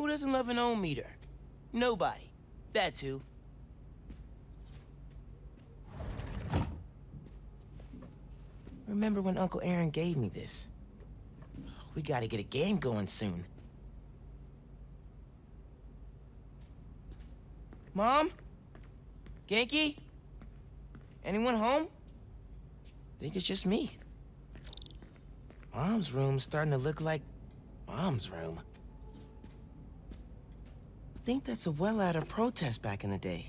Who doesn't love an ohm meter? Nobody. That's who. Remember when Uncle Aaron gave me this? We gotta get a game going soon. Mom? Genki? Anyone home? Think it's just me. Mom's room's starting to look like Mom's room. Think that's a well out of protest back in the day.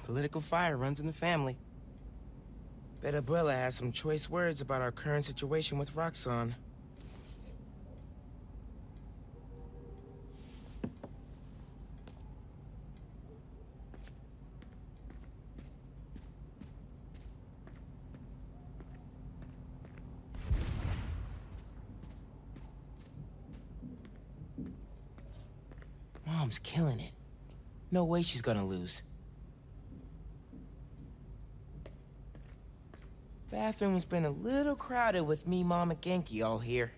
Political fire runs in the family. Bet Abuela has some choice words about our current situation with Roxxon. Mom's killing it. No way she's gonna lose. Bathroom's been a little crowded with me, Mom, and Genki all here.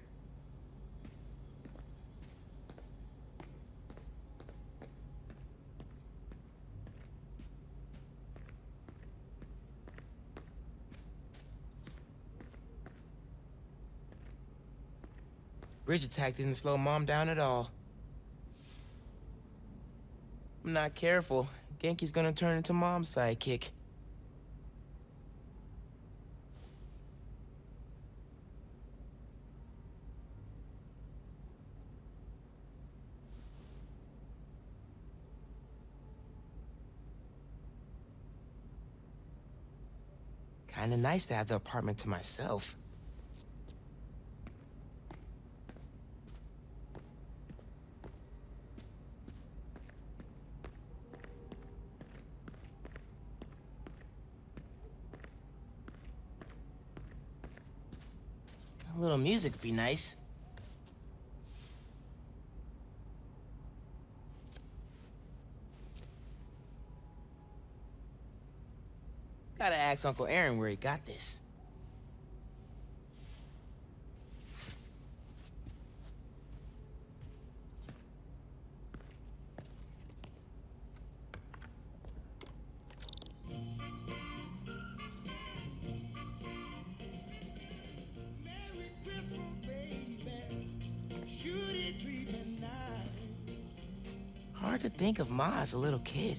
Bridge attack didn't slow Mom down at all. I'm not careful, Genki's gonna turn into Mom's sidekick. Kinda nice to have the apartment to myself. A little music would be nice. Gotta ask Uncle Aaron where he got this. Hard to think of Ma as a little kid.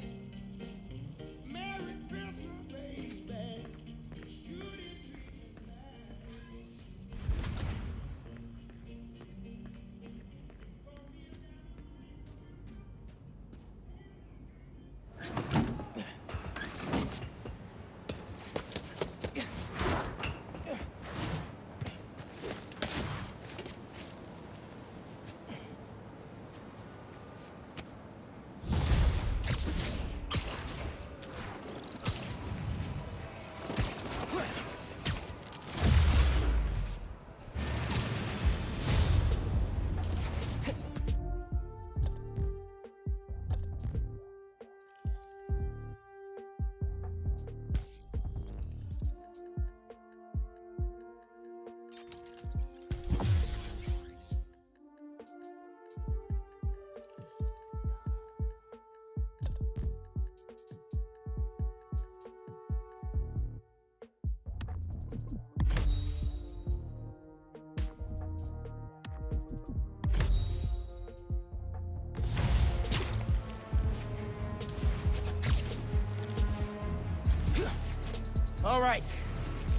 All right,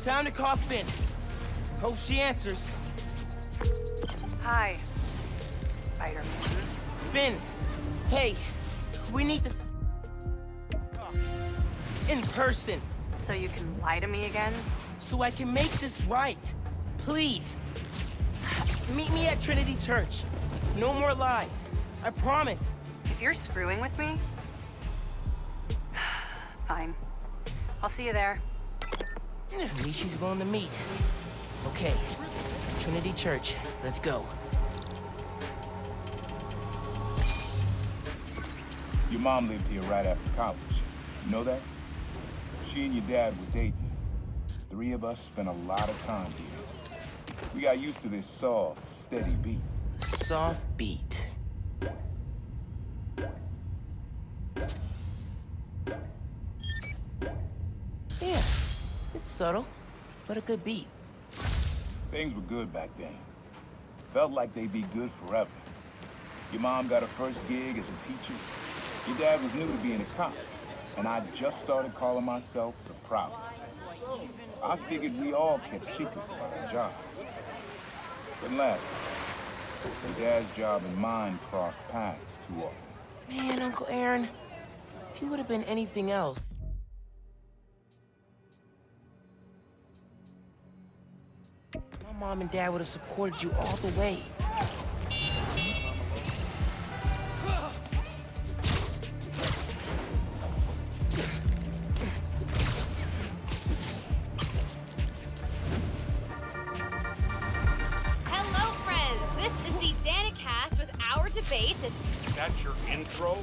time to call Finn. Hope she answers. Hi, Spider-Man. Finn, hey, we need to talk in person So you can lie to me again? so I can make this right. Please, meet me at Trinity Church. No more lies. I promise. If you're screwing with me... Fine. I'll see you there. At least she's willing to meet. Okay, Trinity Church, let's go. Your mom lived here right after college. You know that? She and your dad were dating. 3 of us spent a lot of time here. We got used to this soft, steady beat. Soft beat. Subtle, but a good beat. Things were good back then. Felt like they'd be good forever. Your mom got her first gig as a teacher. Your dad was new to being a cop, and I just started calling myself the Prowler. I figured we all kept secrets about our jobs. Couldn't last long. Your dad's job and mine crossed paths too often. Man, Uncle Aaron, if you would have been anything else. My mom and dad would have supported you all the way. Hello, friends. This is the Danicast with our debate. That's your intro?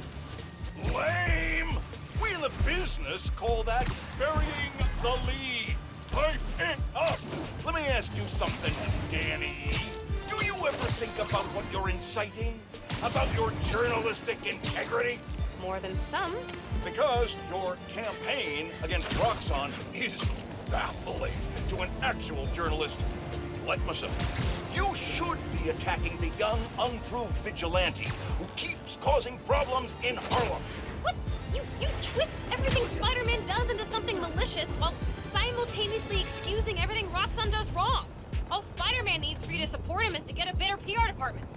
Lame! We in the business call that burying the lead. Pipe it up! Let me ask you something, Danny. Do you ever think about what you're inciting? About your journalistic integrity? More than some. Because your campaign against Roxxon is baffling to an actual journalist like myself. You should be attacking the young, unproved vigilante who keeps causing problems in Harlem. What? You twist everything Spider-Man does into something malicious while simultaneously excusing everything Roxxon does wrong. All Spider-Man needs for you to support him is to get a better PR department.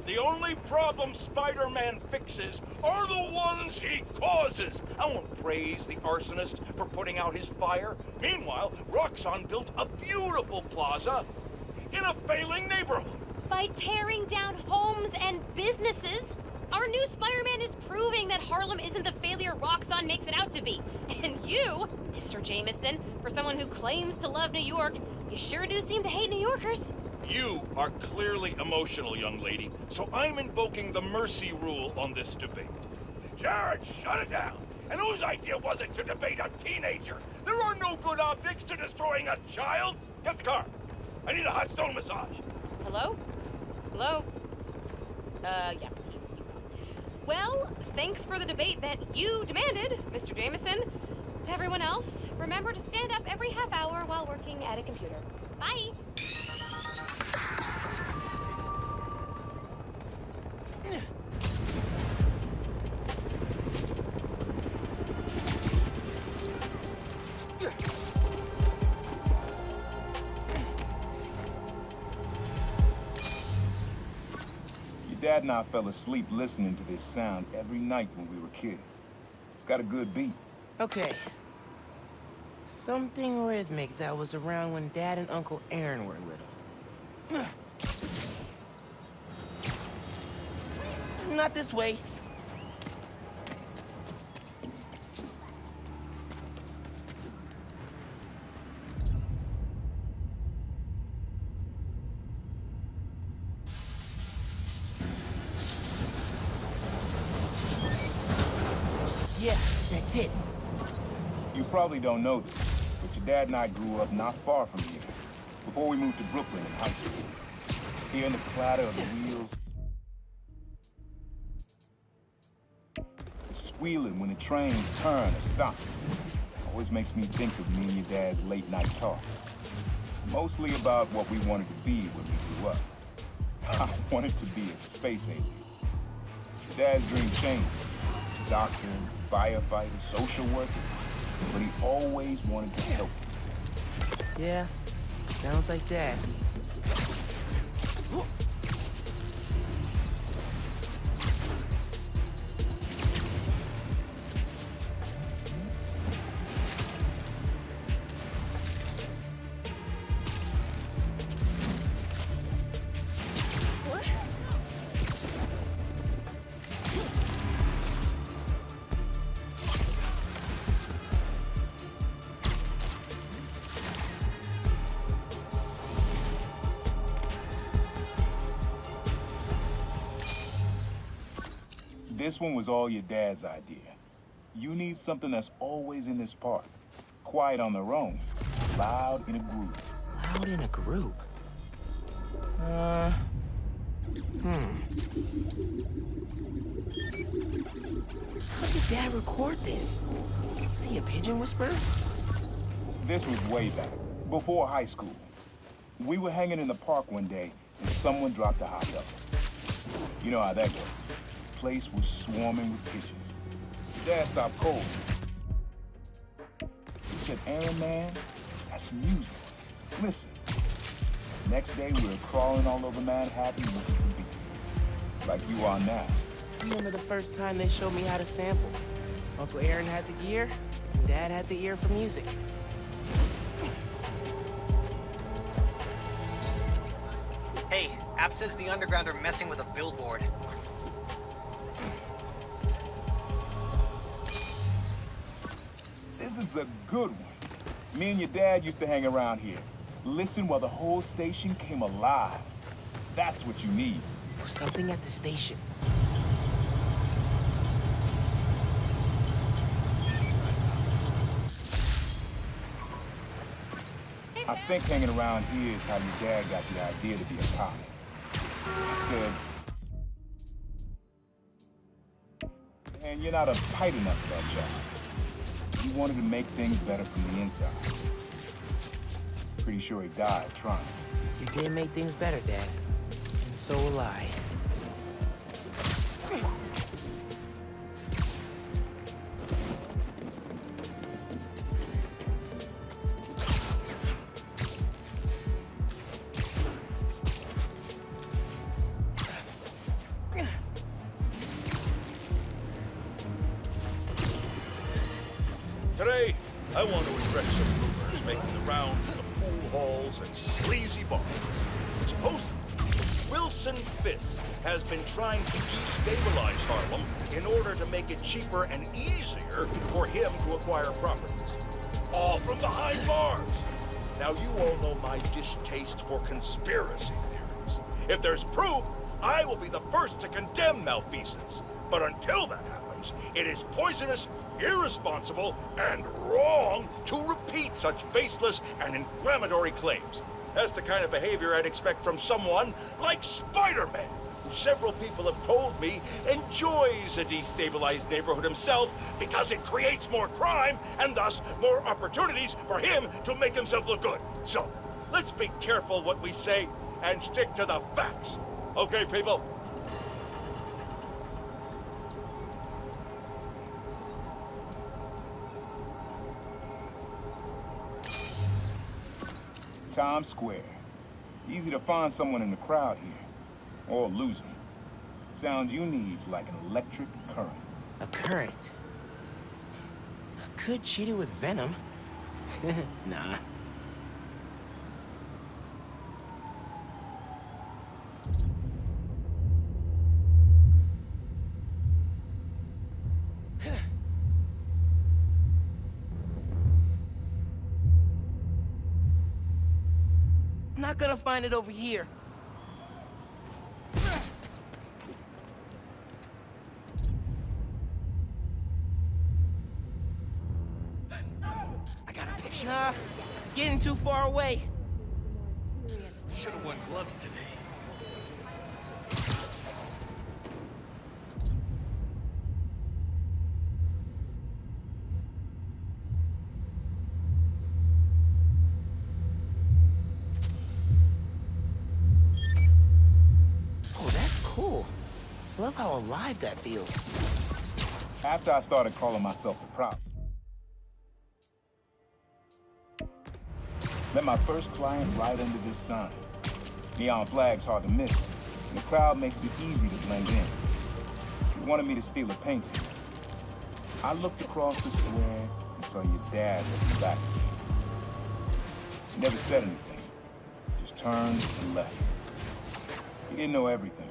The only problem Spider-Man fixes are the ones he causes. I won't praise the arsonist for putting out his fire. Meanwhile, Roxxon built a beautiful plaza in a failing neighborhood. By tearing down homes and businesses, our new Spider-Man is proving that Harlem isn't the failure Roxxon makes it out to be. And you, Mr. Jameson, for someone who claims to love New York, you sure do seem to hate New Yorkers. You are clearly emotional, young lady, so I'm invoking the mercy rule on this debate. Jared, shut it down. And whose idea was it to debate a teenager? There are no good optics to destroying a child. Get the car. I need a hot stone massage. Hello? Hello? Yeah, he's gone. Well, thanks for the debate that you demanded, Mr. Jameson. To everyone else, remember to stand up every half hour while working at a computer. Bye! Dad and I fell asleep listening to this sound every night when we were kids. It's got a good beat. Okay. Something rhythmic that was around when Dad and Uncle Aaron were little. Not this way. Yeah, that's it. You probably don't know this, but your dad and I grew up not far from here, before we moved to Brooklyn in high school. Hearing the clatter of the wheels, the squealing when the trains turn or stop, always makes me think of me and your dad's late night talks. Mostly about what we wanted to be when we grew up. I wanted to be a space alien. Your dad's dream changed. Doctor, firefighter, social worker, but he always wanted to help you. Yeah, sounds like that. This one was all your dad's idea. You need something that's always in this part. Quiet on their own, loud in a group. Loud in a group? How did Dad record this? Was he a pigeon whisperer? This was way back, before high school. We were hanging in the park one day, and someone dropped a hot dog. You know how that goes. The place was swarming with pigeons. Dad stopped cold. He said, Aaron, man, that's music. Listen. Next day, we were crawling all over Manhattan looking for beats. Like you are now. I remember the first time they showed me how to sample. Uncle Aaron had the gear, and Dad had the ear for music. Hey, App says the Underground are messing with a billboard. This is a good one. Me and your dad used to hang around here. Listen while the whole station came alive. That's what you need. There's something at the station. I think hanging around here is how your dad got the idea to be a cop. I said, man, you're not uptight enough for that job. He wanted to make things better from the inside. Pretty sure he died trying. You did make things better, Dad. And so will I. Today, I want to address some rumors making the rounds of the pool halls and sleazy bars. Supposedly, Wilson Fisk has been trying to destabilize Harlem in order to make it cheaper and easier for him to acquire properties. All from behind bars. Now, you all know my distaste for conspiracy theories. If there's proof, I will be the first to condemn malfeasance. But until that happens, it is poisonous, irresponsible, and wrong to repeat such baseless and inflammatory claims. That's the kind of behavior I'd expect from someone like Spider-Man, who several people have told me enjoys a destabilized neighborhood himself because it creates more crime and thus more opportunities for him to make himself look good. So, let's be careful what we say and stick to the facts. Okay, people? Times Square. Easy to find someone in the crowd here. Or lose them. Sound you need's like an electric current. A current? Could cheat it with venom. Nah. I'm not gonna find it over here. I got a picture. Nah, getting too far away. Should have worn gloves today. Cool. Love how alive that feels. After I started calling myself a prop, met my first client right under this sign. Neon flag's hard to miss, and the crowd makes it easy to blend in. She wanted me to steal a painting. I looked across the square and saw your dad looking back at me. He never said anything, just turned and left. He didn't know everything.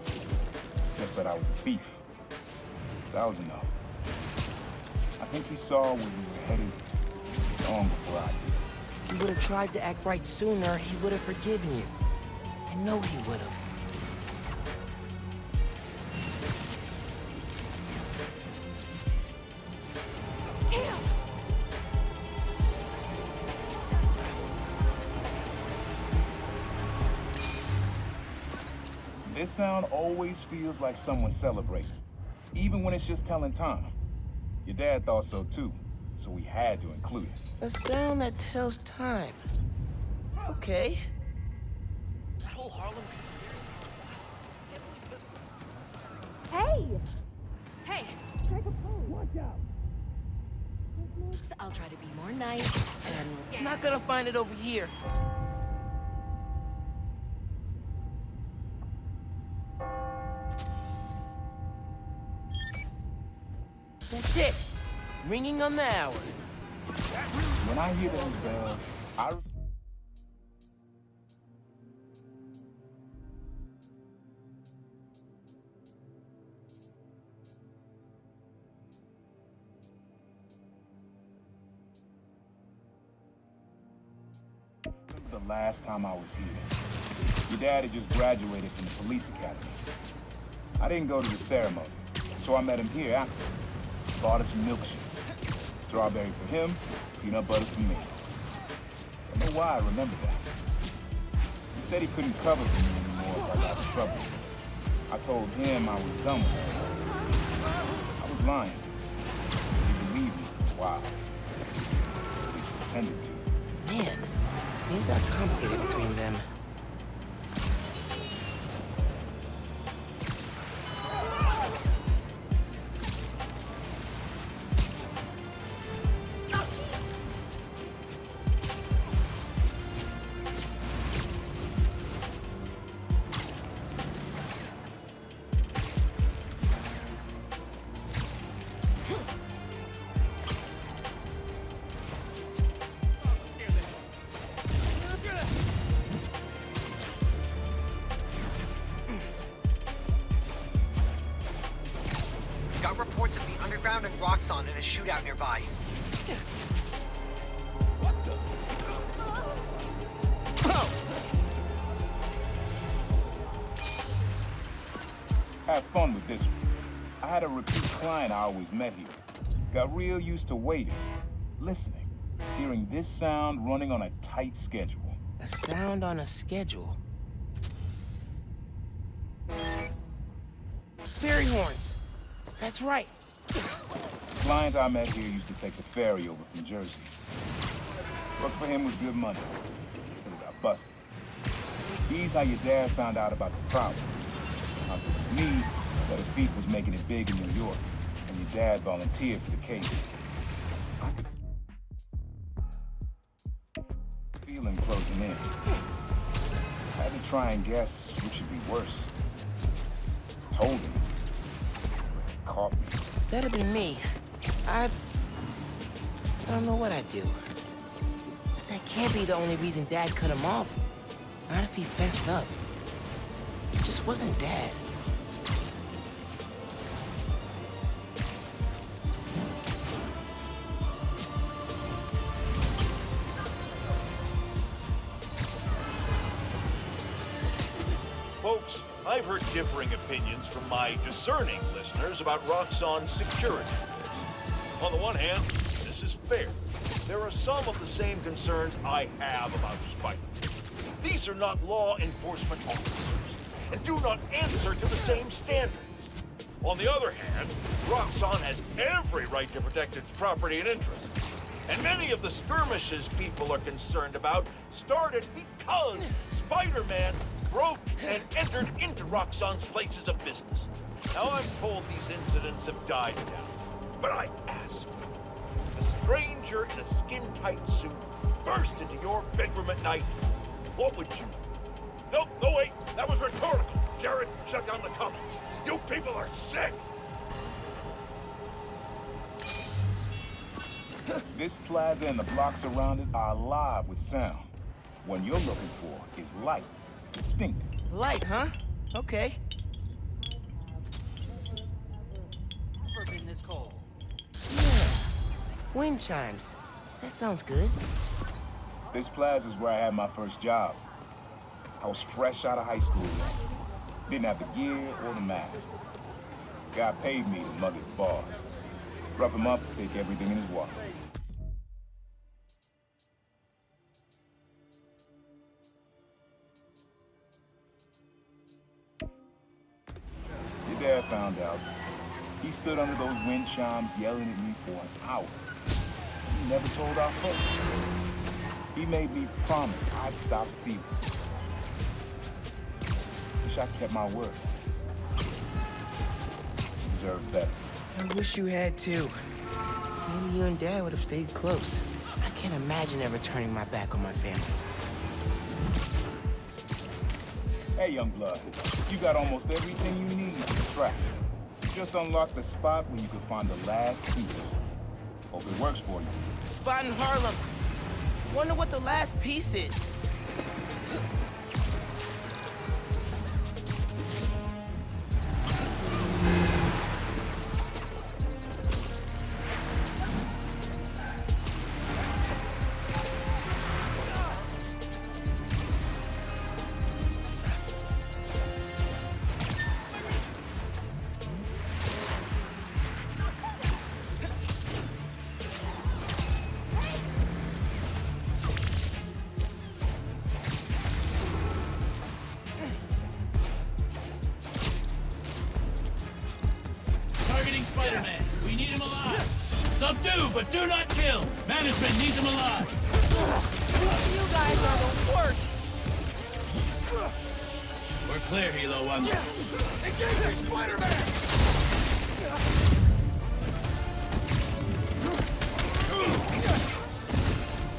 Just that I was a thief. That was enough. I think he saw where we were headed long before I did. He would have tried to act right sooner, he would have forgiven you. I know he would have. Damn! This sound always feels like someone celebrating, even when it's just telling time. Your dad thought so too, so we had to include it. A sound that tells time. Okay. That whole Harlem conspiracy is wild. Hey! Take a pose. Watch out! I'll try to be more nice and... I'm not gonna find it over here. That's it. Ringing on the hour. When I hear those bells, I... The last time I was here, your dad had just graduated from the police academy. I didn't go to the ceremony, so I met him here after. Bought us some milkshakes. Strawberry for him, peanut butter for me. I don't know why I remember that. He said he couldn't cover for me anymore if I got in trouble. I told him I was done with it. I was lying. He believed me for a while. At least pretended to. Man, things got complicated between them. Got reports of the Underground and Roxxon in a shootout nearby. Have fun with this one. I had a repeat client I always met here. Got real used to waiting, listening, hearing this sound running on a tight schedule. A sound on a schedule. Fairy horns. That's right. The client I met here used to take the ferry over from Jersey. Work for him was good money, till he got busted. He's how your dad found out about the problem. Not that it was me, but a thief was making it big in New York, and your dad volunteered for the case. I could feel him closing in. I had to try and guess which should be worse. Told him. But he caught me. That'd be me. I don't know what I'd do. That can't be the only reason Dad cut him off. Not if he fessed up. It just wasn't Dad. Folks, I've heard differing opinions from my discerning listeners about Roxxon's security. On the one hand, this is fair. There are some of the same concerns I have about Spider. These are not law enforcement officers, and do not answer to the same standards. On the other hand, Roxxon has every right to protect its property and interests. And many of the skirmishes people are concerned about started because Spider-Man broke and entered into Roxxon's places of business. Now I'm told these incidents have died down, but I ask, a stranger in a skin-tight suit burst into your bedroom at night, what would you do? No, wait, that was rhetorical. Jared, shut down the comments. You people are sick. This plaza and the blocks around it are alive with sound. What you're looking for is light, distinct. Light, huh? Okay. Never been this cold. Yeah. Wind chimes. That sounds good. This plaza's where I had my first job. I was fresh out of high school then. Didn't have the gear or the mask. Guy paid me to mug his boss. Rough him up, take everything in his wallet. Your dad found out. He stood under those wind chimes yelling at me for an hour. never told our folks. He made me promise I'd stop stealing. Wish I kept my word. You deserve better. I wish you had too. Maybe you and Dad would have stayed close. I can't imagine ever turning my back on my family. Hey, young blood, you got almost everything you need to track. Just unlock the spot where you can find the last piece. Hope it works for you. Spot in Harlem. Wonder what the last piece is. Targeting Spider-Man. We need him alive. Subdue, but do not kill. Management needs him alive. You guys are the worst. We're clear, Hilo 1. Engaging Spider-Man!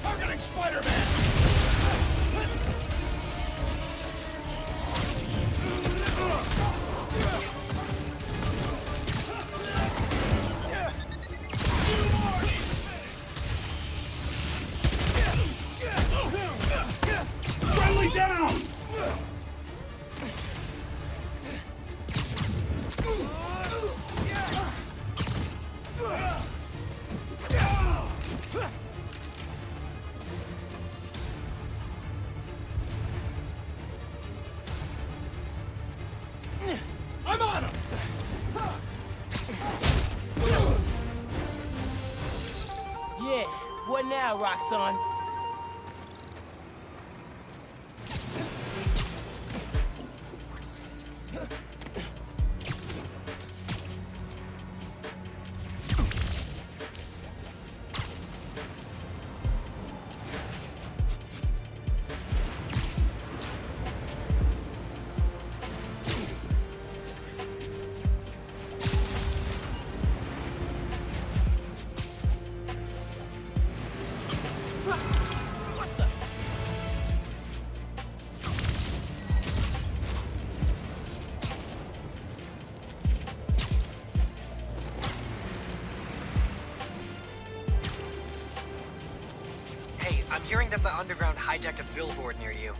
Targeting Spider-Man! Friendly down! I'm on him! Yeah, what now, Roxxon? Hey, I'm hearing that the Underground hijacked a billboard near you.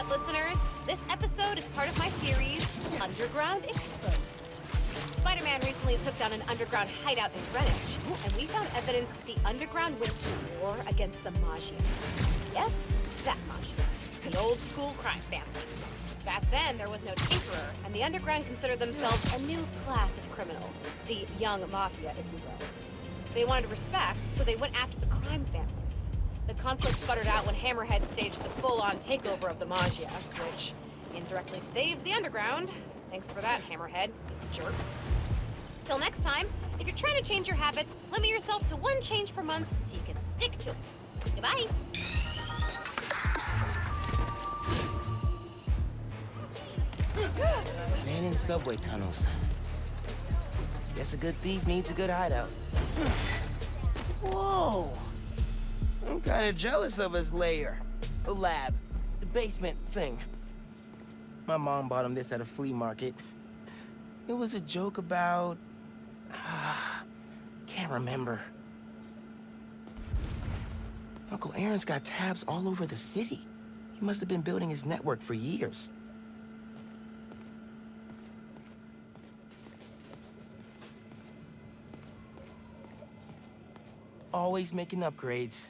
Listeners, this episode is part of my series, Underground Exposed. Spider-Man recently took down an underground hideout in Greenwich, and we found evidence that the underground went to war against the Magia. Yes, that Magia. The old school crime family. Back then, there was no tinkerer, and the underground considered themselves a new class of criminal. The young mafia, if you will. They wanted respect, so they went after the crime families. The conflict sputtered out when Hammerhead staged the full-on takeover of the Magia, which indirectly saved the underground. Thanks for that, Hammerhead, you jerk. Till next time, if you're trying to change your habits, limit yourself to one change per month so you can stick to it. Goodbye. Man in subway tunnels. Guess a good thief needs a good hideout. Whoa! I'm kinda jealous of his lair. The lab. The basement thing. My mom bought him this at a flea market. It was a joke about... can't remember. Uncle Aaron's got tabs all over the city. He must have been building his network for years. Always making upgrades.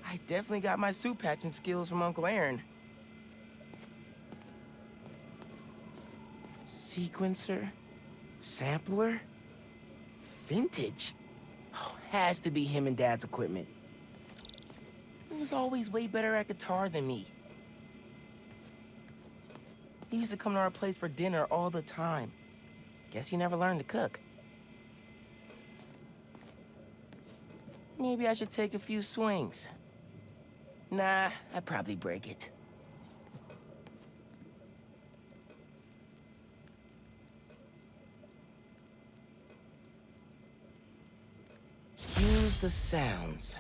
I definitely got my suit patching skills from Uncle Aaron. Sequencer? Sampler? Vintage? Oh, has to be him and Dad's equipment. He was always way better at guitar than me. He used to come to our place for dinner all the time. Guess he never learned to cook. Maybe I should take a few swings. Nah, I'd probably break it. Use the sounds.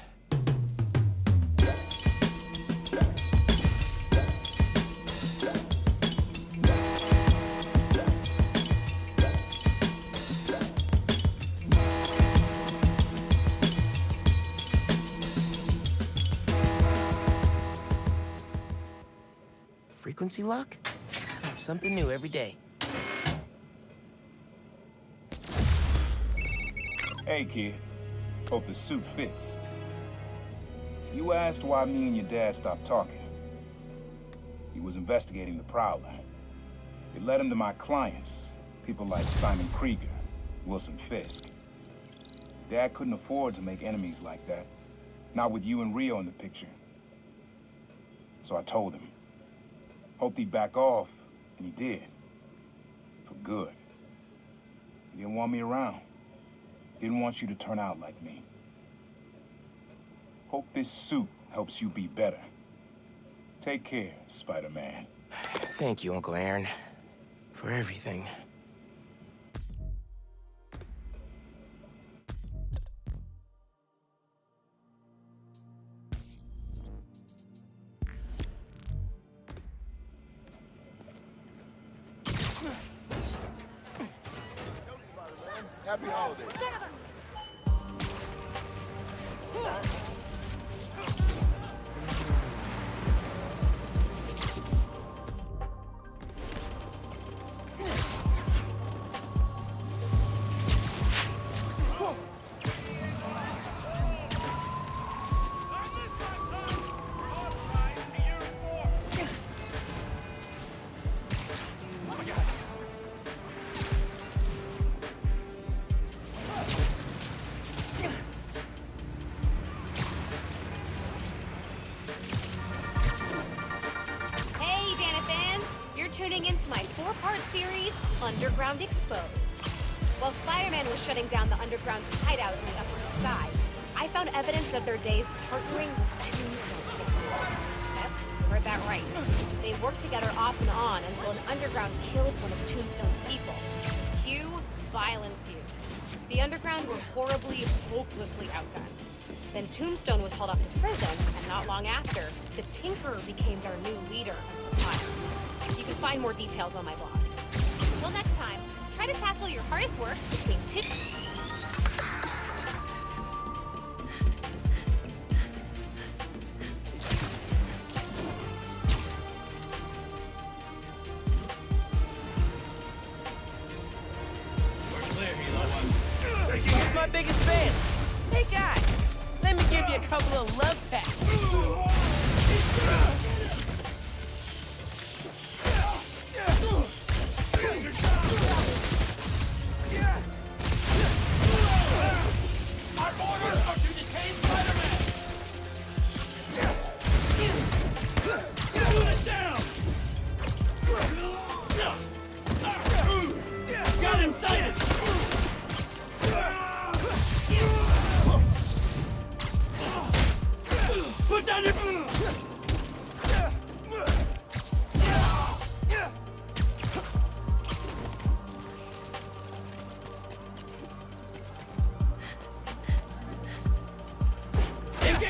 Frequency lock? Something new every day. Hey, kid. Hope the suit fits. You asked why me and your dad stopped talking. He was investigating the Prowler. It led him to my clients, people like Simon Krieger, Wilson Fisk. Dad couldn't afford to make enemies like that. Not with you and Rio in the picture. So I told him. Hoped he'd back off, and he did. For good. He didn't want me around. Didn't want you to turn out like me. Hope this suit helps you be better. Take care, Spider-Man. Thank you, Uncle Aaron, for everything. Happy holidays. Tuning into my 4-part series, Underground Exposed. While Spider-Man was shutting down the Underground's hideout in the Upper East Side, I found evidence of their days partnering with Tombstone's gang. Yep, you heard that right. They worked together off and on until an Underground killed one of Tombstone's people. Cue violent feud. The Underground were horribly, hopelessly outgunned. Then Tombstone was hauled off to prison, and not long after, the Tinkerer became their new leader and supplier. You can find more details on my blog. Until next time, try to tackle your hardest work between two... Who's my biggest fans? Hey guys, let me give you a couple of love taps.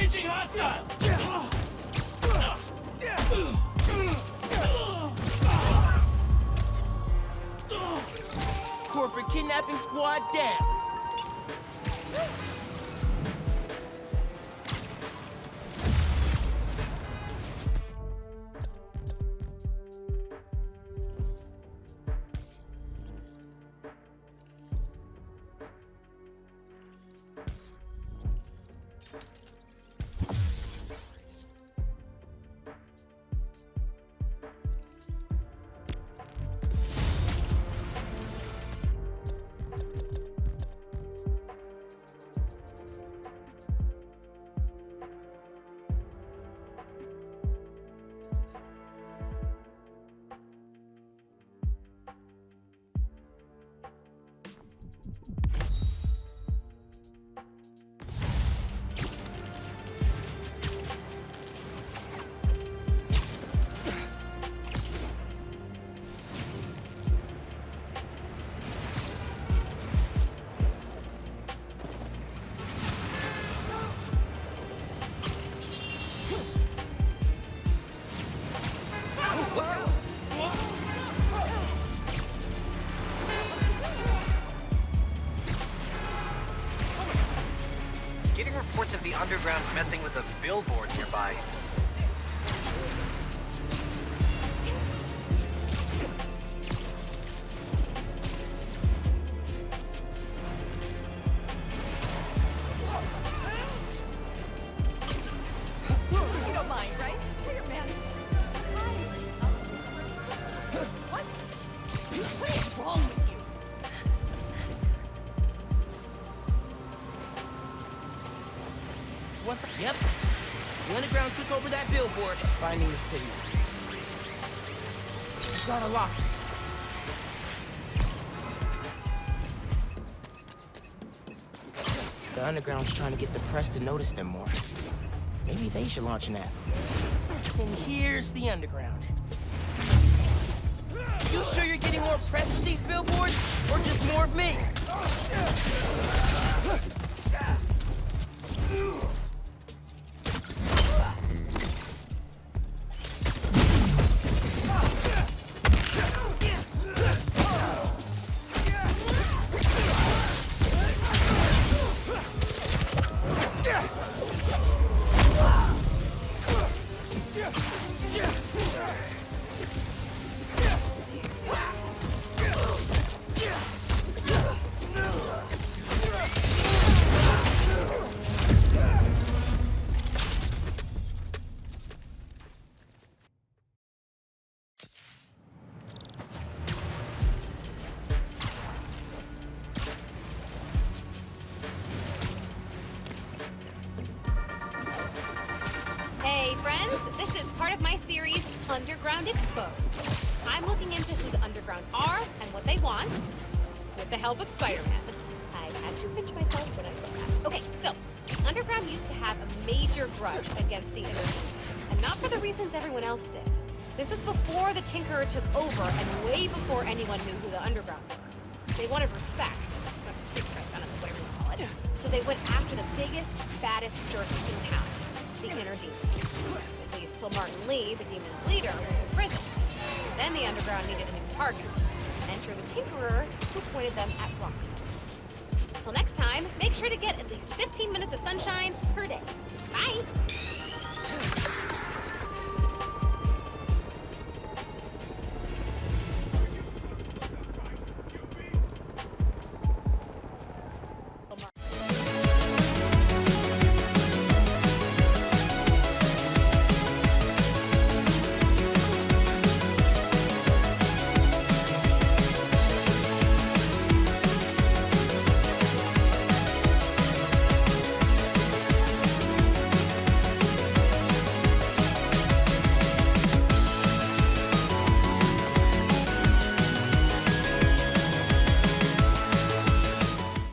Engaging hostile! Corporate kidnapping squad down. Getting reports of the underground messing with a billboard nearby. You don't mind, right? Here, man. What? What is wrong with you? Yep. The underground took over that billboard, finding the city. Gotta lock it. The underground's trying to get the press to notice them more. Maybe they should launch an app. And here's the underground. You sure you're getting more press with these billboards, or just more of me? Hey friends, this is part of my series, Underground Exposed. I'm looking into who the Underground are and what they want, with the help of Spider-Man. I had to pinch myself when I said that. Okay, so, the Underground used to have a major grudge against the Internet, and not for the reasons everyone else did. This was before the Tinkerer took over and way before anyone knew who the Underground were. They wanted respect, not street cred, I don't know, whatever you call it. So they went after the biggest, baddest jerks in town. The inner demons. At least till Martin Lee, the demon's leader, went to prison. Then the Underground needed a new target. Enter the Tinkerer, who pointed them at Roxxon. Till next time, make sure to get at least 15 minutes of sunshine per day. Bye!